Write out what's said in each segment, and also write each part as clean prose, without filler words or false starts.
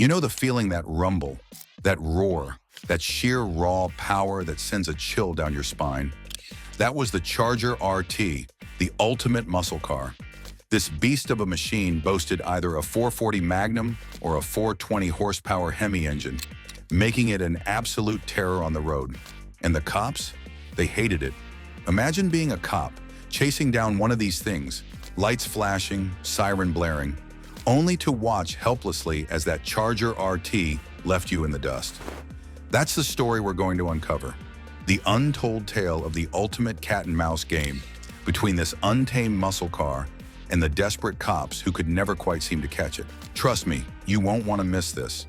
You know the feeling, that rumble, that roar, that sheer raw power that sends a chill down your spine? That was the Charger RT, the ultimate muscle car. This beast of a machine boasted either a 440 Magnum or a 420 horsepower Hemi engine, making it an absolute terror on the road. And the cops? They hated it. Imagine being a cop, chasing down one of these things, lights flashing, siren blaring, only to watch helplessly as that Charger RT left you in the dust. That's the story we're going to uncover. The untold tale of the ultimate cat and mouse game between this untamed muscle car and the desperate cops who could never quite seem to catch it. Trust me, you won't want to miss this.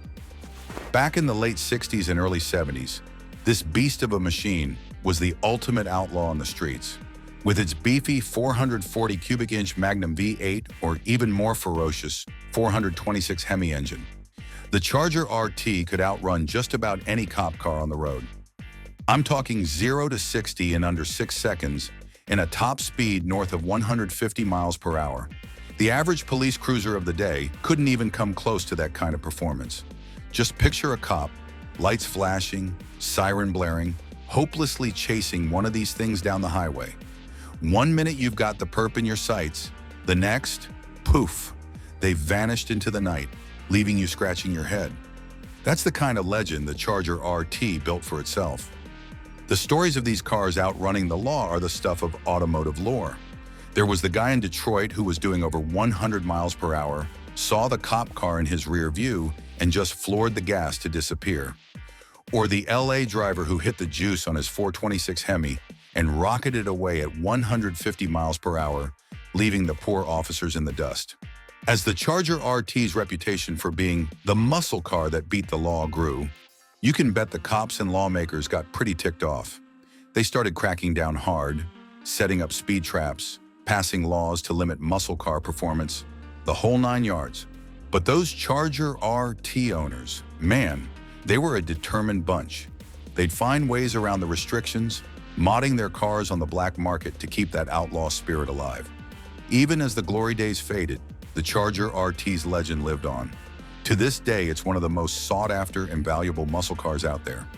Back in the late 60s and early 70s, this beast of a machine was the ultimate outlaw on the streets. With its beefy 440 cubic inch Magnum V8 or even more ferocious 426 Hemi engine, the Charger RT could outrun just about any cop car on the road. I'm talking 0 to 60 in under 6 seconds and a top speed north of 150 miles per hour. The average police cruiser of the day couldn't even come close to that kind of performance. Just picture a cop, lights flashing, siren blaring, hopelessly chasing one of these things down the highway. 1 minute you've got the perp in your sights, the next, poof, they've vanished into the night, leaving you scratching your head. That's the kind of legend the Charger RT built for itself. The stories of these cars outrunning the law are the stuff of automotive lore. There was the guy in Detroit who was doing over 100 miles per hour, saw the cop car in his rear view, and just floored the gas to disappear. Or the LA driver who hit the juice on his 426 Hemi and rocketed away at 150 miles per hour, leaving the poor officers in the dust. As the Charger RT's reputation for being the muscle car that beat the law grew, you can bet the cops and lawmakers got pretty ticked off. They started cracking down hard, setting up speed traps, passing laws to limit muscle car performance, the whole 9 yards. But those Charger RT owners, man, they were a determined bunch. They'd find ways around the restrictions, modding their cars on the black market to keep that outlaw spirit alive. Even as the glory days faded, the Charger RT's legend lived on. To this day, it's one of the most sought-after and valuable muscle cars out there.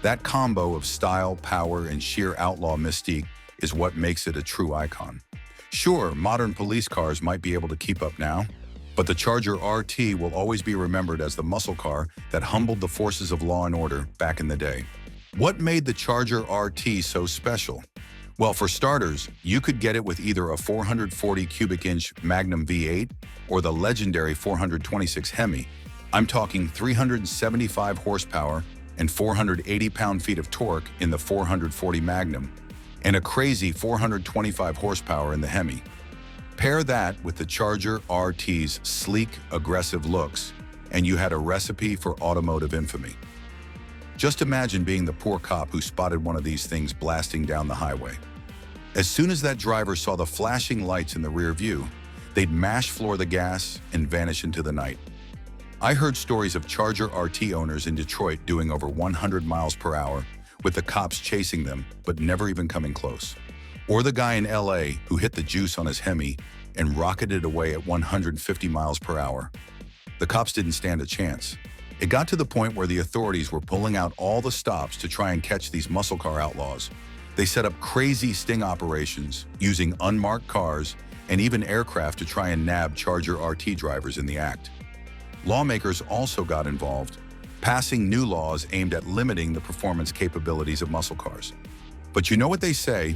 That combo of style, power, and sheer outlaw mystique is what makes it a true icon. Sure, modern police cars might be able to keep up now, but the Charger RT will always be remembered as the muscle car that humbled the forces of law and order back in the day. What made the Charger RT so special? Well, for starters, you could get it with either a 440 cubic inch Magnum V8 or the legendary 426 Hemi. I'm talking 375 horsepower and 480 pound-feet of torque in the 440 Magnum, and a crazy 425 horsepower in the Hemi. Pair that with the Charger RT's sleek, aggressive looks, and you had a recipe for automotive infamy. Just imagine being the poor cop who spotted one of these things blasting down the highway. As soon as that driver saw the flashing lights in the rear view, they'd mash floor the gas and vanish into the night. I heard stories of Charger RT owners in Detroit doing over 100 miles per hour, with the cops chasing them but never even coming close. Or the guy in LA who hit the juice on his Hemi and rocketed away at 150 miles per hour. The cops didn't stand a chance. It got to the point where the authorities were pulling out all the stops to try and catch these muscle car outlaws. They set up crazy sting operations using unmarked cars and even aircraft to try and nab Charger RT drivers in the act. Lawmakers also got involved, passing new laws aimed at limiting the performance capabilities of muscle cars. But you know what they say?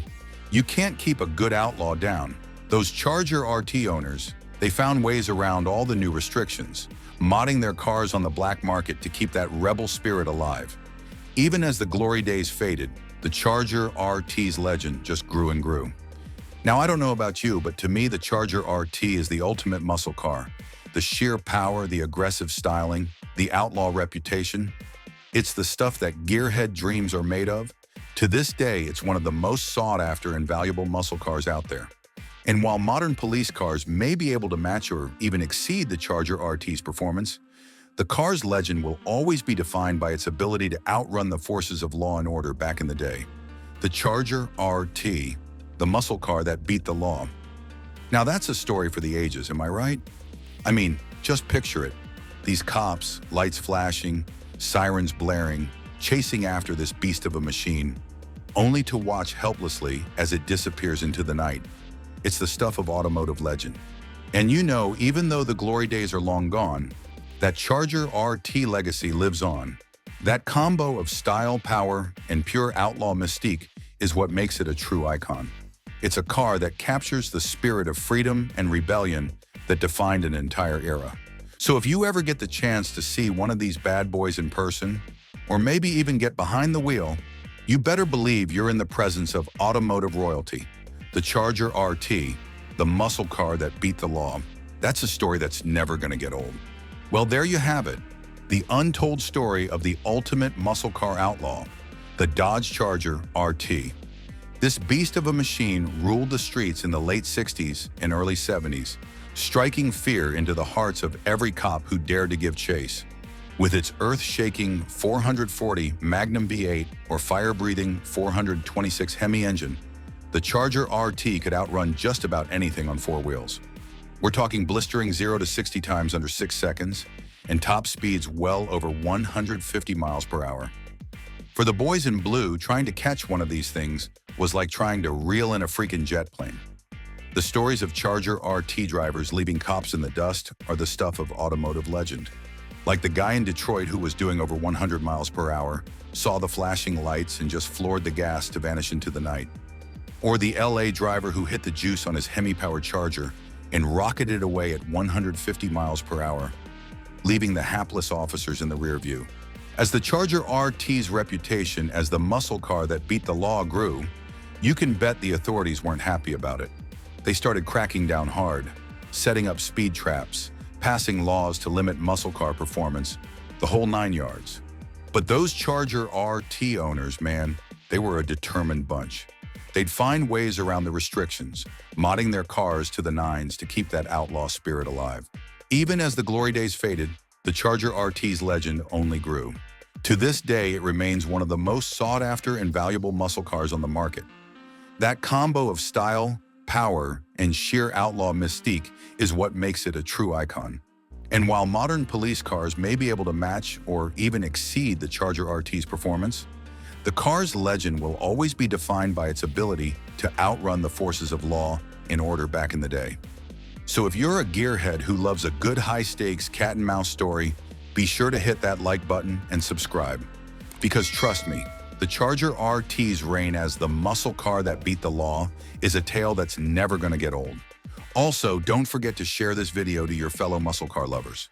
You can't keep a good outlaw down. Those Charger RT owners, they found ways around all the new restrictions, modding their cars on the black market to keep that rebel spirit alive. Even as the glory days faded, the Charger RT's legend just grew and grew. Now, I don't know about you, but to me, the Charger RT is the ultimate muscle car. The sheer power, the aggressive styling, the outlaw reputation. It's the stuff that gearhead dreams are made of. To this day, it's one of the most sought-after and valuable muscle cars out there. And while modern police cars may be able to match or even exceed the Charger RT's performance, the car's legend will always be defined by its ability to outrun the forces of law and order back in the day. The Charger RT, the muscle car that beat the law. Now that's a story for the ages, am I right? I mean, just picture it. These cops, lights flashing, sirens blaring, chasing after this beast of a machine, only to watch helplessly as it disappears into the night. It's the stuff of automotive legend. And you know, even though the glory days are long gone, that Charger RT legacy lives on. That combo of style, power, and pure outlaw mystique is what makes it a true icon. It's a car that captures the spirit of freedom and rebellion that defined an entire era. So if you ever get the chance to see one of these bad boys in person, or maybe even get behind the wheel, you better believe you're in the presence of automotive royalty. The Charger RT, the muscle car that beat the law. That's a story that's never gonna get old. Well, there you have it. The untold story of the ultimate muscle car outlaw, the Dodge Charger RT. This beast of a machine ruled the streets in the late 60s and early 70s, striking fear into the hearts of every cop who dared to give chase. With its earth-shaking 440 Magnum V8 or fire-breathing 426 Hemi engine, the Charger RT could outrun just about anything on four wheels. We're talking blistering 0 to 60 times under 6 seconds and top speeds well over 150 miles per hour. For the boys in blue, trying to catch one of these things was like trying to reel in a freaking jet plane. The stories of Charger RT drivers leaving cops in the dust are the stuff of automotive legend. Like the guy in Detroit who was doing over 100 miles per hour, saw the flashing lights and just floored the gas to vanish into the night. Or the LA driver who hit the juice on his Hemi-powered Charger and rocketed away at 150 miles per hour, leaving the hapless officers in the rear view. As the Charger RT's reputation as the muscle car that beat the law grew, you can bet the authorities weren't happy about it. They started cracking down hard, setting up speed traps, passing laws to limit muscle car performance, the whole 9 yards. But those Charger RT owners, man, they were a determined bunch. They'd find ways around the restrictions, modding their cars to the nines to keep that outlaw spirit alive. Even as the glory days faded, the Charger RT's legend only grew. To this day, it remains one of the most sought-after and valuable muscle cars on the market. That combo of style, power, and sheer outlaw mystique is what makes it a true icon. And while modern police cars may be able to match or even exceed the Charger RT's performance, the car's legend will always be defined by its ability to outrun the forces of law and order back in the day. So if you're a gearhead who loves a good high-stakes cat-and-mouse story, be sure to hit that like button and subscribe. Because trust me, the Charger RT's reign as the muscle car that beat the law is a tale that's never gonna get old. Also, don't forget to share this video to your fellow muscle car lovers.